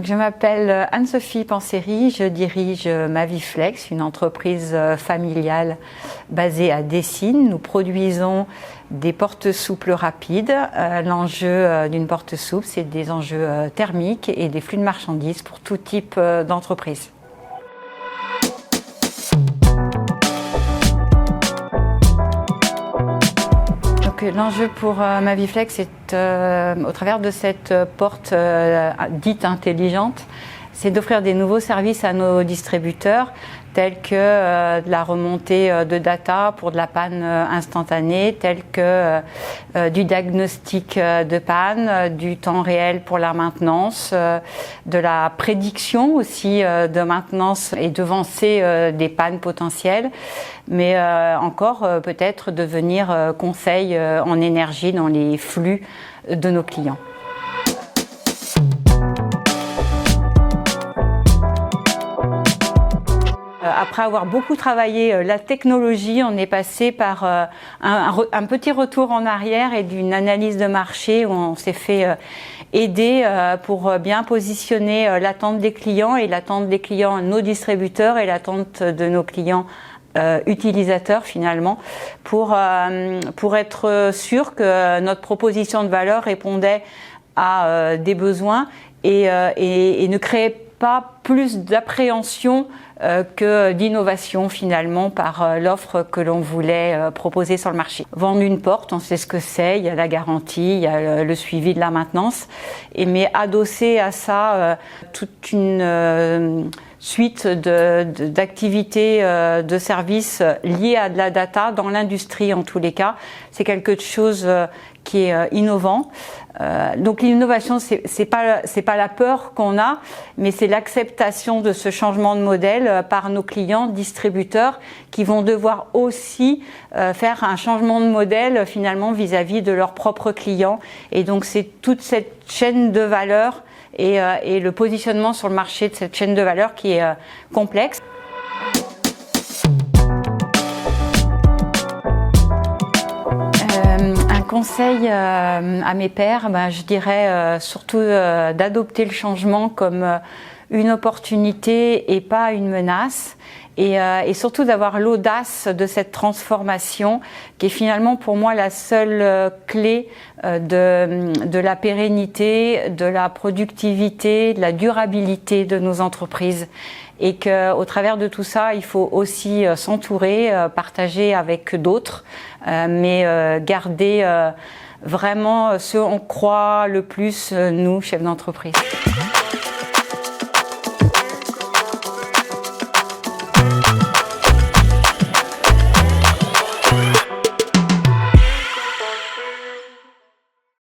Donc, je m'appelle Anne-Sophie Panseri, je dirige Maviflex, une entreprise familiale basée à Dessines. Nous produisons des portes souples rapides. L'enjeu d'une porte souple, c'est des enjeux thermiques et des flux de marchandises pour tout type d'entreprise. L'enjeu pour Maviflex, c'est au travers de cette porte dite intelligente, c'est d'offrir des nouveaux services à nos distributeurs, tels que de la remontée de data pour de la panne instantanée, tels que du diagnostic de panne, du temps réel pour la maintenance, de la prédiction aussi de maintenance et devancer des pannes potentielles, mais encore peut-être devenir conseil en énergie dans les flux de nos clients. Après avoir beaucoup travaillé la technologie, on est passé par un petit retour en arrière et d'une analyse de marché où on s'est fait aider pour bien positionner l'attente des clients et l'attente des clients, nos distributeurs et l'attente de nos clients utilisateurs finalement, pour être sûr que notre proposition de valeur répondait à des besoins et ne créait pas plus d'appréhension que d'innovation finalement par l'offre que l'on voulait proposer sur le marché. Vendre une porte, on sait ce que c'est, il y a la garantie, il y a le suivi de la maintenance, mais adossé à ça toute une suite d'activités, de services liés à de la data dans l'industrie en tous les cas. C'est quelque chose qui est innovant. Donc l'innovation, c'est pas la peur qu'on a, mais c'est l'acceptation de ce changement de modèle par nos clients distributeurs qui vont devoir aussi faire un changement de modèle finalement vis-à-vis de leurs propres clients. Et donc c'est toute cette chaîne de valeur et le positionnement sur le marché de cette chaîne de valeur qui est complexe. Conseil à mes pairs, je dirais surtout d'adopter le changement comme une opportunité et pas une menace, et surtout d'avoir l'audace de cette transformation qui est finalement pour moi la seule clé de la pérennité, de la productivité, de la durabilité de nos entreprises. Et qu'au travers de tout ça, il faut aussi s'entourer, partager avec d'autres, mais garder vraiment ce on croit le plus, nous, chefs d'entreprise.